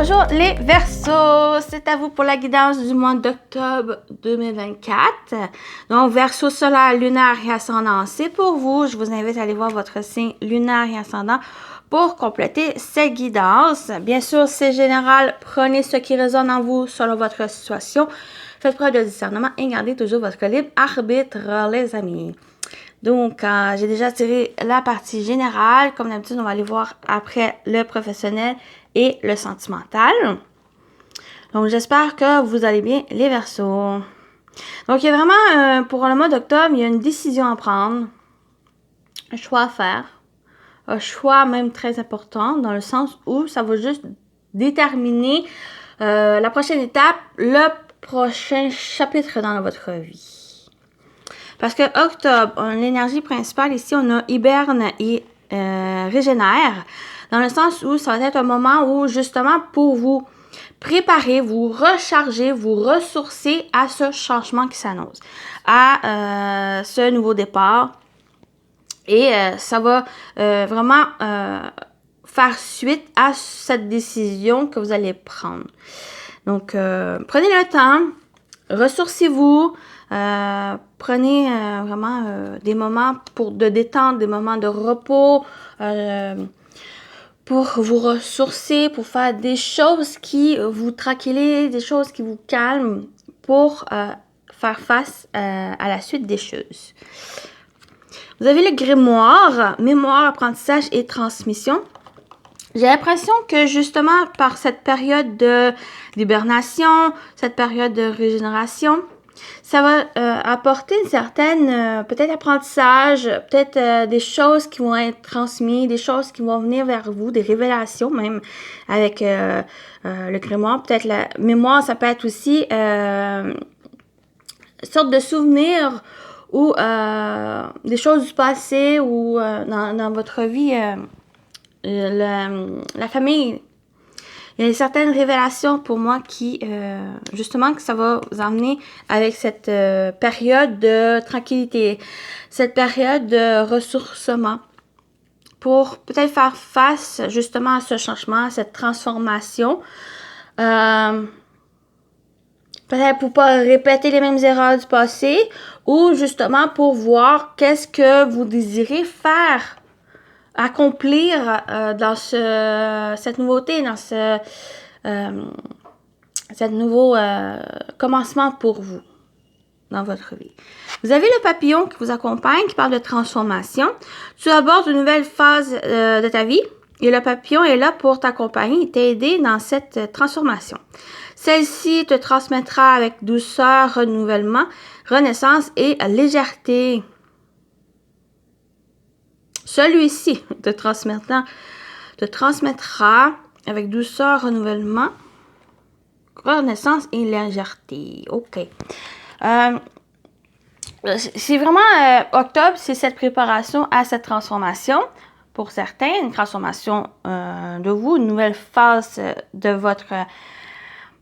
Bonjour les Verseaux, c'est à vous pour la guidance du mois d'octobre 2024. Donc Verseau solaire, lunaire et ascendant, c'est pour vous. Je vous invite à aller voir votre signe lunaire et ascendant pour compléter cette guidance. Bien sûr, c'est général, prenez ce qui résonne en vous selon votre situation. Faites preuve de discernement et gardez toujours votre libre arbitre, les amis. Donc, j'ai déjà tiré la partie générale. Comme d'habitude, on va aller voir après le professionnel et le sentimental. Donc, j'espère que vous allez bien, les Verseaux. Donc, il y a vraiment, pour le mois d'octobre, il y a une décision à prendre, un choix à faire, un choix même très important, dans le sens où ça va juste déterminer la prochaine étape, le prochain chapitre dans votre vie. Parce que octobre, l'énergie principale ici, on a hiberne et régénère, dans le sens où ça va être un moment où justement pour vous préparer, vous recharger, vous ressourcer à ce changement qui s'annonce, à ce nouveau départ. Et ça va vraiment faire suite à cette décision que vous allez prendre. Donc, prenez le temps, ressourcez-vous, prenez vraiment des moments de détente, des moments de repos, pour vous ressourcer, pour faire des choses qui vous tranquillisent, des choses qui vous calment, pour faire face à la suite des choses. Vous avez le grimoire, mémoire, apprentissage et transmission. J'ai l'impression que justement par cette période d'hibernation, cette période de régénération, ça va apporter une certaine, peut-être apprentissage, peut-être des choses qui vont être transmises, des choses qui vont venir vers vous, des révélations même avec le grimoire. Peut-être la mémoire, ça peut être aussi une sorte de souvenir ou des choses du passé ou dans votre vie. La famille, il y a certaines révélations pour moi qui, justement, que ça va vous emmener avec cette période de tranquillité, cette période de ressourcement pour peut-être faire face justement à ce changement, à cette transformation. Peut-être pour pas répéter les mêmes erreurs du passé ou justement pour voir qu'est-ce que vous désirez faire, accomplir dans cette nouveauté, dans cet nouveau commencement pour vous dans votre vie. Vous avez le papillon qui vous accompagne, qui parle de transformation. Tu abordes une nouvelle phase de ta vie et le papillon est là pour t'accompagner et t'aider dans cette transformation. Celle-ci te transmettra avec douceur, renouvellement, renaissance et légèreté. Celui-ci te transmettra avec douceur, renouvellement, renaissance et légèreté. OK. C'est vraiment octobre, c'est cette préparation à cette transformation. Pour certains, une transformation de vous, une nouvelle phase de votre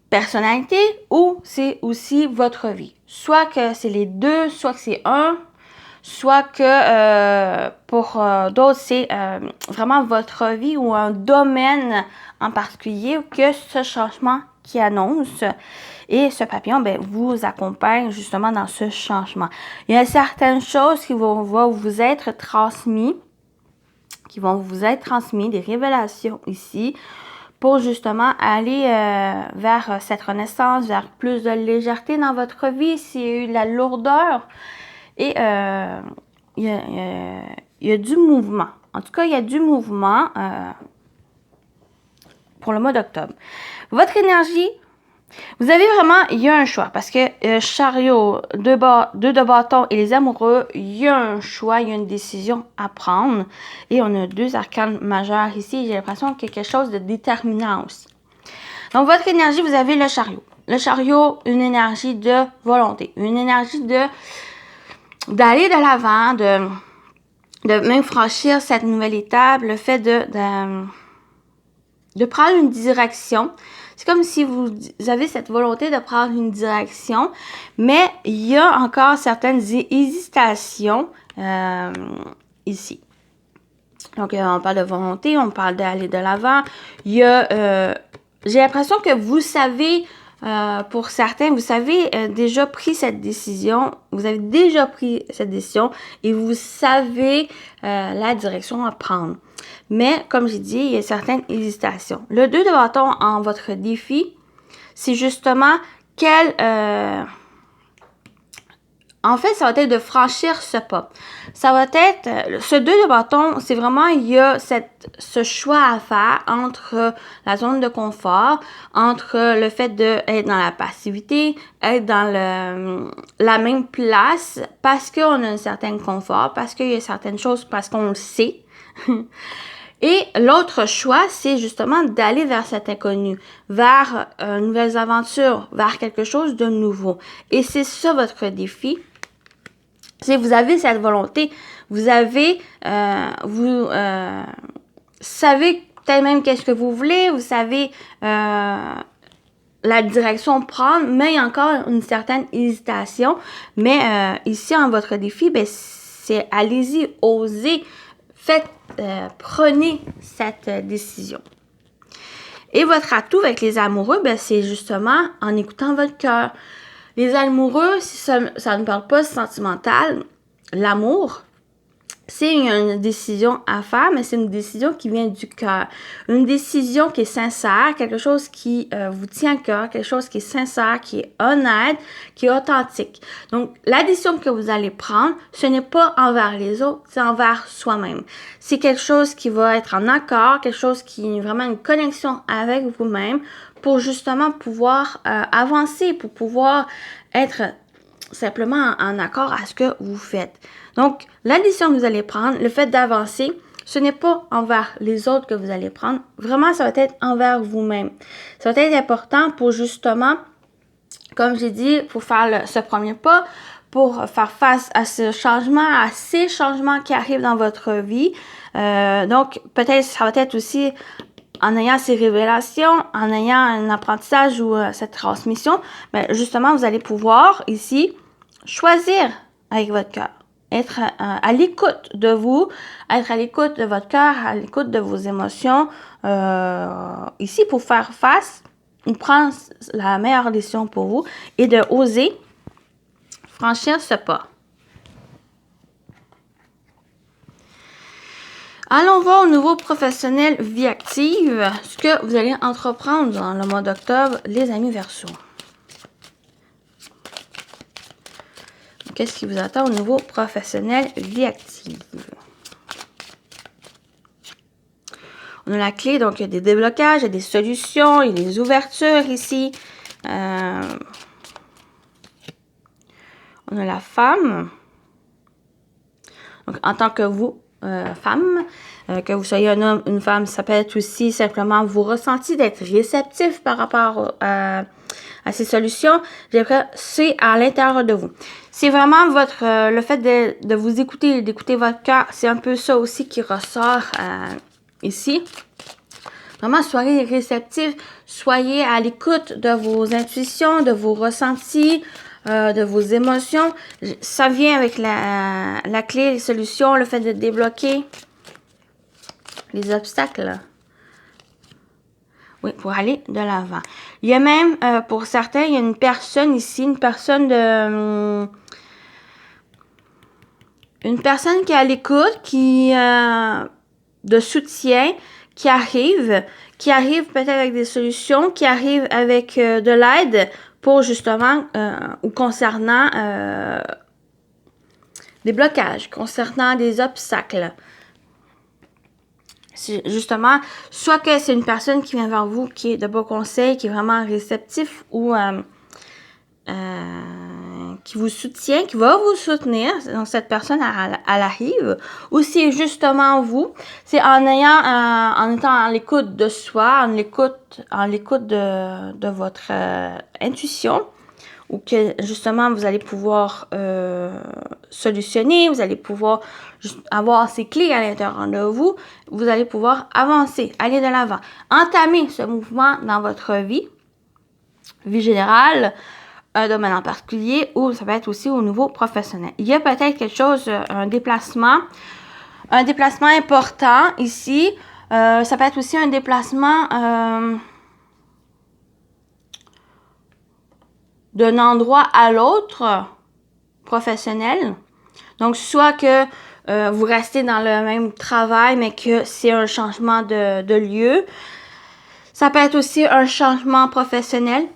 personnalité ou c'est aussi votre vie. Soit que c'est les deux, soit que c'est un, soit que pour d'autres, c'est vraiment votre vie ou un domaine en particulier que ce changement qui annonce. Et ce papillon, ben, vous accompagne justement dans ce changement. Il y a certaines choses qui vont vous être transmises, des révélations ici, pour justement aller vers cette renaissance, vers plus de légèreté dans votre vie, s'il y a eu de la lourdeur. Et il y a du mouvement. En tout cas, il y a du mouvement pour le mois d'octobre. Votre énergie, vous avez vraiment, il y a un choix. Parce que chariot, deux de bâton et les amoureux, il y a un choix, il y a une décision à prendre. Et on a deux arcanes majeurs ici. J'ai l'impression qu'il y a quelque chose de déterminant aussi. Donc, votre énergie, vous avez le chariot. Le chariot, une énergie de volonté. Une énergie d'aller de l'avant, de même franchir cette nouvelle étape, le fait de prendre une direction. C'est comme si vous avez cette volonté de prendre une direction, mais il y a encore certaines hésitations ici. Donc, on parle de volonté, on parle d'aller de l'avant. Il y a j'ai l'impression que vous savez, pour certains, vous avez déjà pris cette décision. Vous avez déjà pris cette décision et vous savez la direction à prendre. Mais, comme j'ai dit, il y a certaines hésitations. Le 2 de bâton en votre défi, c'est justement quel... en fait, ça va être de franchir ce pas. Ça va être, ce 2 de bâton, c'est vraiment, il y a ce choix à faire entre la zone de confort, entre le fait d'être dans la passivité, être dans la même place, parce qu'on a un certain confort, parce qu'il y a certaines choses, parce qu'on le sait. Et l'autre choix, c'est justement d'aller vers cet inconnu, vers nouvelles aventures, vers quelque chose de nouveau. Et c'est ça votre défi. Si vous avez cette volonté, vous avez, vous savez peut-être même qu'est-ce que vous voulez, vous savez la direction prendre, mais il y a encore une certaine hésitation. Mais ici, en votre défi, ben, c'est allez-y, osez, faites, prenez cette décision. Et votre atout avec les amoureux, ben, c'est justement en écoutant votre cœur. Les amoureux, si ça ne parle pas sentimental, l'amour, c'est une décision à faire, mais c'est une décision qui vient du cœur. Une décision qui est sincère, quelque chose qui vous tient à cœur, quelque chose qui est sincère, qui est honnête, qui est authentique. Donc, la décision que vous allez prendre, ce n'est pas envers les autres, c'est envers soi-même. C'est quelque chose qui va être en accord, quelque chose qui est vraiment une connexion avec vous-même pour justement pouvoir avancer, pour pouvoir être simplement en accord à ce que vous faites. Donc, la décision que vous allez prendre, le fait d'avancer, ce n'est pas envers les autres que vous allez prendre. Vraiment, ça va être envers vous-même. Ça va être important pour justement, comme j'ai dit, pour faire ce premier pas, pour faire face à ce changement, à ces changements qui arrivent dans votre vie. Donc, peut-être, ça va être aussi en ayant ces révélations, en ayant un apprentissage ou cette transmission, ben justement, vous allez pouvoir ici choisir avec votre cœur. Être à l'écoute de vous, être à l'écoute de votre cœur, à l'écoute de vos émotions, ici pour faire face, ou prendre la meilleure décision pour vous et de oser franchir ce pas. Allons voir au niveau professionnel vie active, ce que vous allez entreprendre dans le mois d'octobre, les amis Verseaux. Qu'est-ce qui vous attend au niveau professionnel vie active? On a la clé, donc il y a des déblocages, il y a des solutions, il y a des ouvertures ici. On a la femme. Donc, en tant que vous, femme, que vous soyez un homme, une femme, ça peut être aussi simplement vous ressentez d'être réceptif par rapport à ces solutions. C'est à l'intérieur de vous. C'est vraiment le fait de vous écouter, d'écouter votre cœur. C'est un peu ça aussi qui ressort ici. Vraiment, soyez réceptifs, soyez à l'écoute de vos intuitions, de vos ressentis, de vos émotions. Ça vient avec la clé, les solutions, le fait de débloquer les obstacles. Oui, pour aller de l'avant. Il y a même, pour certains, il y a une personne ici, une personne qui est à l'écoute, qui de soutien, qui arrive peut-être avec des solutions, qui arrive avec de l'aide pour justement, ou concernant des blocages, concernant des obstacles. C'est justement, soit que c'est une personne qui vient vers vous, qui est de beaux conseils, qui est vraiment réceptif ou qui vous soutient, qui va vous soutenir. Donc, cette personne, elle arrive. Ou c'est justement vous. C'est en étant à l'écoute de soi, en l'écoute de votre intuition, ou que justement vous allez pouvoir solutionner, vous allez pouvoir avoir ces clés à l'intérieur de vous, vous allez pouvoir avancer, aller de l'avant, entamer ce mouvement dans votre vie générale, un domaine en particulier, ou ça peut être aussi au niveau professionnel. Il y a peut-être quelque chose, un déplacement important ici. Ça peut être aussi un déplacement d'un endroit à l'autre professionnel. Donc, soit que vous restez dans le même travail, mais que c'est un changement de lieu. Ça peut être aussi un changement professionnel.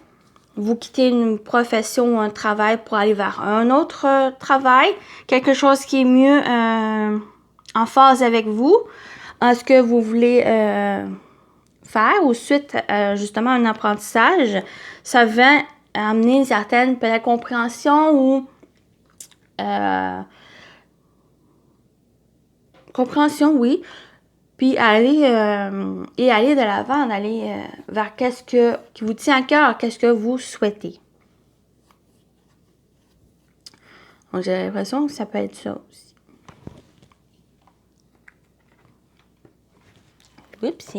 Vous quittez une profession ou un travail pour aller vers un autre travail. Quelque chose qui est mieux en phase avec vous, en ce que vous voulez faire, ou suite justement un apprentissage. Ça va amener une certaine peut-être compréhension ou compréhension, oui. Puis aller aller de l'avant, d'aller vers qu'est-ce qui vous tient à cœur, qu'est-ce que vous souhaitez. Donc j'ai l'impression que ça peut être ça aussi. Oups.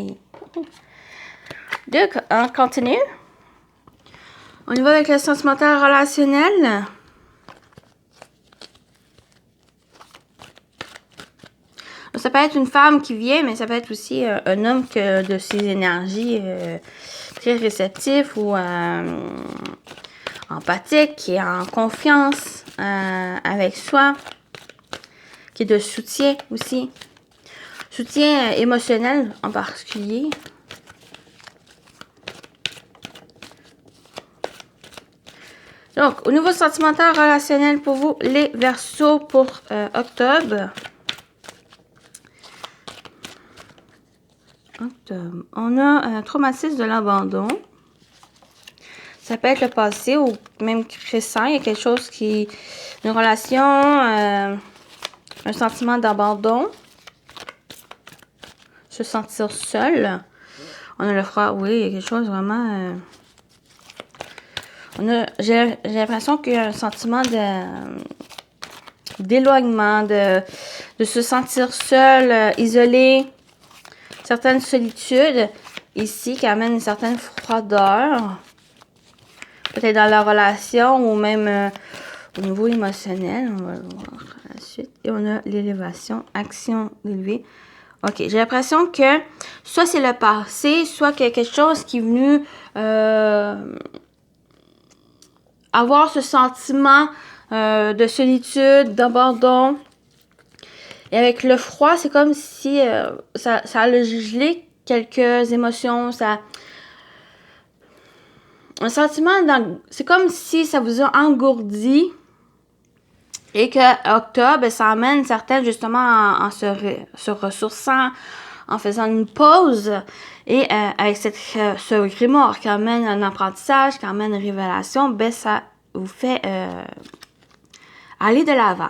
Donc, on continue. On y va avec le sentimental relationnel. Ça peut être une femme qui vient, mais ça peut être aussi un homme que de ses énergies très réceptif ou empathique, qui est en confiance avec soi, qui est de soutien aussi. Soutien émotionnel en particulier. Donc, au niveau sentimental relationnel pour vous, les Verseaux pour octobre. On a un traumatisme de l'abandon. Ça peut être le passé ou même récent. Il y a quelque chose qui... Une relation, un sentiment d'abandon. Se sentir seul. On a le froid. Oui, il y a quelque chose vraiment... j'ai l'impression qu'il y a un sentiment d'éloignement, de se sentir seul, isolé. Certaines solitudes ici qui amènent une certaine froideur. Peut-être dans la relation ou même au niveau émotionnel. On va le voir à la suite. Et on a l'élévation, action élevée. OK, j'ai l'impression que soit c'est le passé, soit qu'il y a quelque chose qui est venu avoir ce sentiment de solitude, d'abandon. Et avec le froid, c'est comme si ça a gelé quelques émotions. Un sentiment, c'est comme si ça vous a engourdi. Et que octobre, ça amène certaines justement en se ressourçant, en faisant une pause. Et avec ce grimoire qui amène un apprentissage, qui amène une révélation, ben ça vous fait aller de l'avant.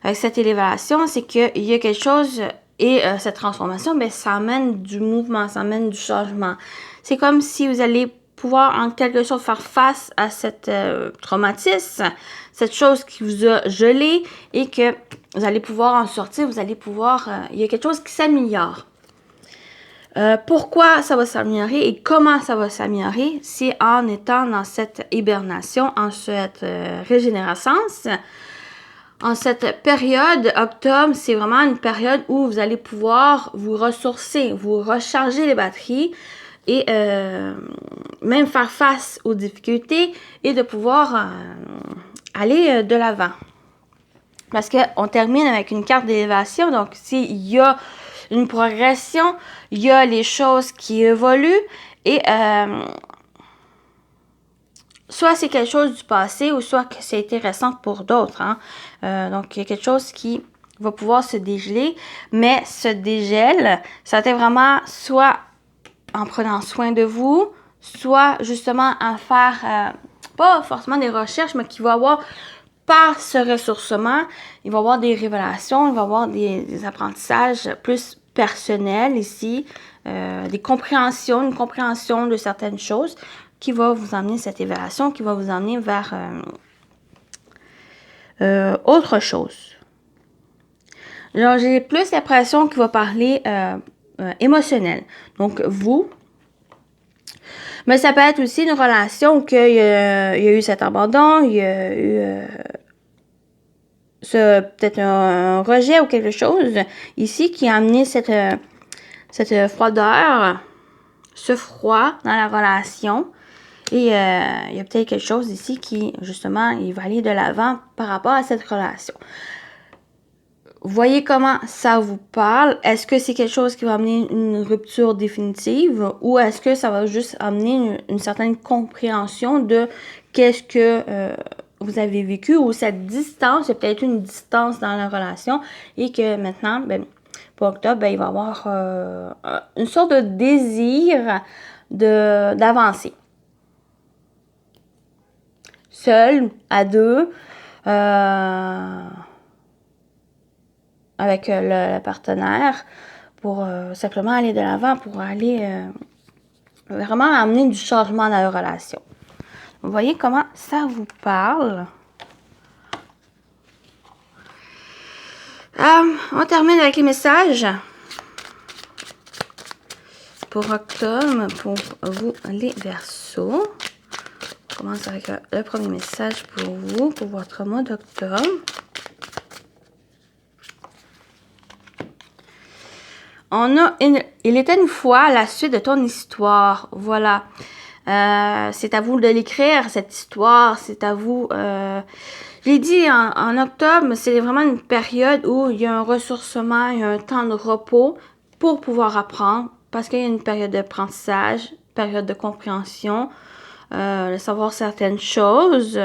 Avec cette élévation, c'est qu'il y a quelque chose, et cette transformation, ben ça amène du mouvement, ça amène du changement. C'est comme si vous allez pouvoir en quelque sorte faire face à cette traumatisme, cette chose qui vous a gelé, et que vous allez pouvoir en sortir, vous allez pouvoir... il y a quelque chose qui s'améliore. Pourquoi ça va s'améliorer et comment ça va s'améliorer? C'est en étant dans cette hibernation, en cette régénérescence. En cette période, octobre, c'est vraiment une période où vous allez pouvoir vous ressourcer, vous recharger les batteries et même faire face aux difficultés et de pouvoir aller de l'avant. Parce qu'on termine avec une carte d'élévation, donc s'il y a une progression, il y a les choses qui évoluent et soit c'est quelque chose du passé ou soit que c'est intéressant pour d'autres. Hein. Donc, il y a quelque chose qui va pouvoir se dégeler, mais ce dégel, ça va être vraiment soit en prenant soin de vous, soit justement en faire, pas forcément des recherches, mais qui va avoir, par ce ressourcement, il va y avoir des révélations, il va y avoir des apprentissages plus personnels ici, une compréhension de certaines choses qui va vous emmener cette évaluation, qui va vous emmener vers autre chose. Alors, j'ai plus l'impression qu'il va parler émotionnel. Donc, vous. Mais ça peut être aussi une relation où il y a eu cet abandon, il y a eu peut-être un rejet ou quelque chose ici qui a amené cette froideur, ce froid dans la relation. Et il y a peut-être quelque chose ici qui, justement, il va aller de l'avant par rapport à cette relation. Voyez comment ça vous parle. Est-ce que c'est quelque chose qui va amener une rupture définitive ou est-ce que ça va juste amener une certaine compréhension de qu'est-ce que vous avez vécu ou cette distance, il y a peut-être une distance dans la relation et que maintenant, ben, pour octobre, ben, il va y avoir une sorte de désir d'avancer. Seul, à deux, avec le partenaire pour simplement aller de l'avant, pour aller vraiment amener du changement dans la relation. Vous voyez comment ça vous parle? On termine avec les messages pour octobre, pour vous les Verseaux. On commence avec le premier message pour vous, pour votre mois d'octobre. Il était une fois la suite de ton histoire. Voilà. C'est à vous de l'écrire, cette histoire. C'est à vous. Je l'ai dit, en octobre, c'est vraiment une période où il y a un ressourcement, il y a un temps de repos pour pouvoir apprendre. Parce qu'il y a une période d'apprentissage, période de compréhension, de savoir certaines choses.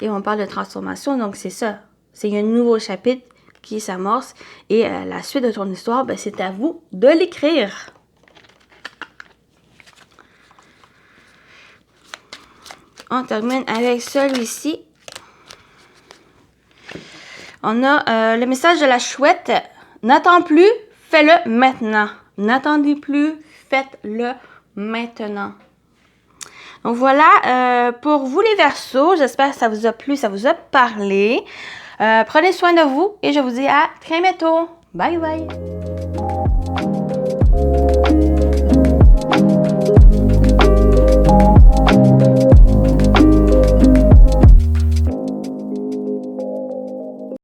Et on parle de transformation, donc c'est ça. Il y a un nouveau chapitre qui s'amorce et la suite de ton histoire, ben, c'est à vous de l'écrire. On termine avec celui-ci. On a le message de la chouette. N'attends plus, fais-le maintenant. N'attendez plus, faites-le maintenant. Donc voilà, pour vous les Verseaux, j'espère que ça vous a plu, ça vous a parlé. Prenez soin de vous et je vous dis à très bientôt. Bye bye!